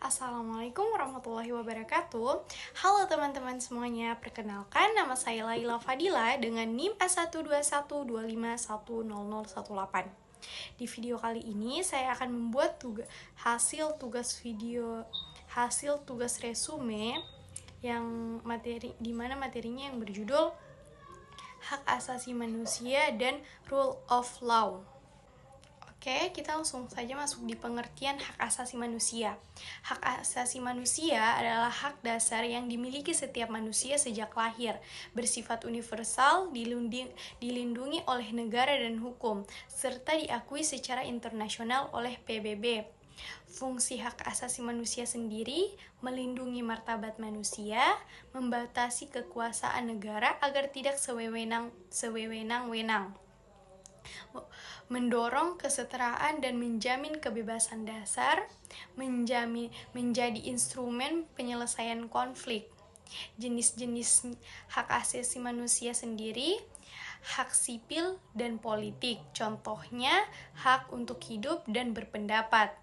Assalamualaikum warahmatullahi wabarakatuh. Halo teman-teman semuanya, perkenalkan nama saya Laila Fadila dengan NIM A12125100018. Di video kali ini saya akan membuat hasil tugas resume yang dimana materinya yang berjudul Hak Asasi Manusia dan Rule of Law. Oke, kita langsung saja masuk di pengertian hak asasi manusia. Hak asasi manusia adalah hak dasar yang dimiliki setiap manusia sejak lahir, bersifat universal, dilindungi oleh negara dan hukum, serta diakui secara internasional oleh PBB. Fungsi hak asasi manusia sendiri melindungi martabat manusia, membatasi kekuasaan negara agar tidak sewewenang-wenang, mendorong kesetaraan dan menjamin kebebasan dasar, menjadi instrumen penyelesaian konflik. Jenis-jenis hak asasi manusia sendiri, hak sipil dan politik, contohnya hak untuk hidup dan berpendapat,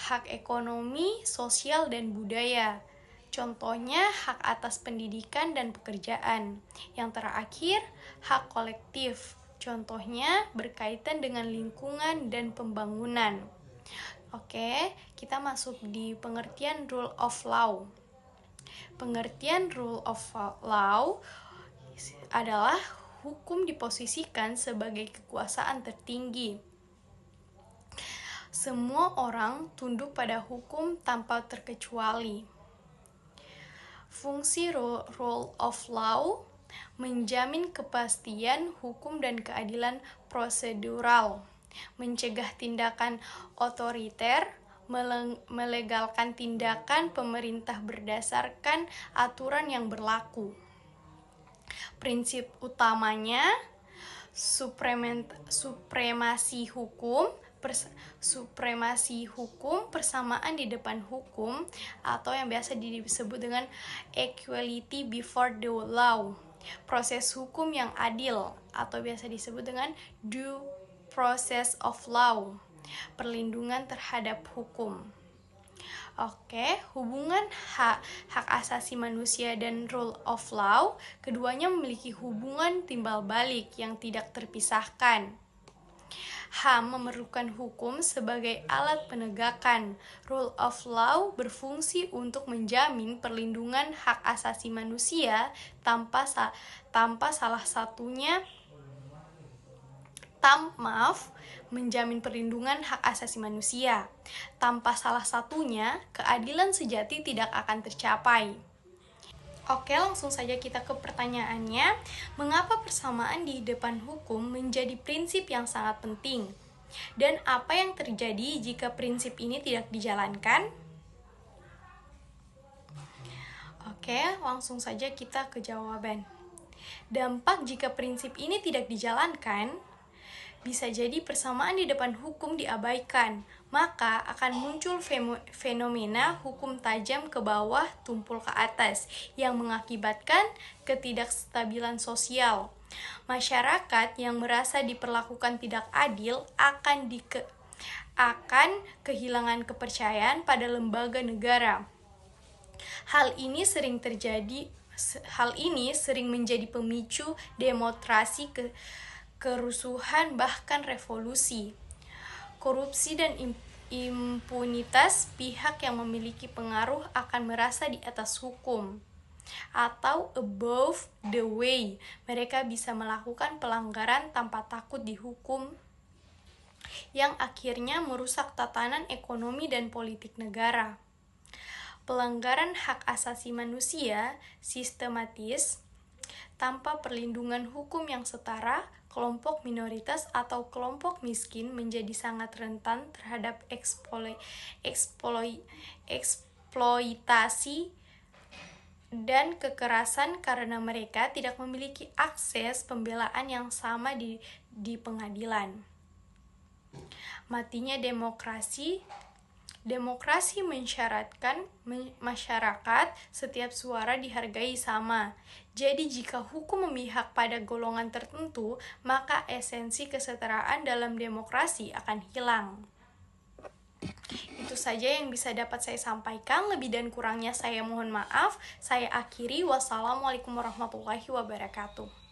hak ekonomi, sosial, dan budaya, contohnya hak atas pendidikan dan pekerjaan. Yang terakhir, hak kolektif, contohnya berkaitan dengan lingkungan dan pembangunan. Oke, kita masuk di pengertian rule of law. Pengertian rule of law adalah hukum diposisikan sebagai kekuasaan tertinggi. Semua orang tunduk pada hukum tanpa terkecuali. Fungsi rule of law menjamin kepastian hukum dan keadilan prosedural, mencegah tindakan otoriter, melegalkan tindakan pemerintah berdasarkan aturan yang berlaku. Prinsip utamanya supremasi hukum, persamaan di depan hukum, atau yang biasa disebut dengan equality before the law, proses hukum yang adil, atau biasa disebut dengan due process of law, perlindungan terhadap hukum. Oke, hubungan hak asasi manusia dan rule of law, keduanya memiliki hubungan timbal balik yang tidak terpisahkan. HAM memerlukan hukum sebagai alat penegakan. Rule of law berfungsi untuk menjamin perlindungan hak asasi manusia tanpa salah satunya menjamin perlindungan hak asasi manusia. Tanpa salah satunya, keadilan sejati tidak akan tercapai. Oke, langsung saja kita ke pertanyaannya. Mengapa persamaan di depan hukum menjadi prinsip yang sangat penting? Dan apa yang terjadi jika prinsip ini tidak dijalankan? Oke, langsung saja kita ke jawaban. Dampak jika prinsip ini tidak dijalankan, bisa jadi persamaan di depan hukum diabaikan, maka akan muncul fenomena hukum tajam ke bawah, tumpul ke atas, yang mengakibatkan ketidakstabilan sosial. Masyarakat yang merasa diperlakukan tidak adil akan kehilangan kepercayaan pada lembaga negara. Hal ini sering menjadi pemicu demonstrasi, kerusuhan, bahkan revolusi. Korupsi dan impunitas, pihak yang memiliki pengaruh akan merasa di atas hukum atau above the way. Mereka bisa melakukan pelanggaran tanpa takut dihukum, yang akhirnya merusak tatanan ekonomi dan politik negara. Pelanggaran hak asasi manusia sistematis tanpa perlindungan hukum yang setara, kelompok minoritas atau kelompok miskin menjadi sangat rentan terhadap eksploitasi dan kekerasan karena mereka tidak memiliki akses pembelaan yang sama di pengadilan. Matinya demokrasi. Demokrasi mensyaratkan masyarakat setiap suara dihargai sama. Jadi jika hukum memihak pada golongan tertentu, maka esensi kesetaraan dalam demokrasi akan hilang. Itu saja yang bisa dapat saya sampaikan. Lebih dan kurangnya saya mohon maaf. Saya akhiri. Wassalamualaikum warahmatullahi wabarakatuh.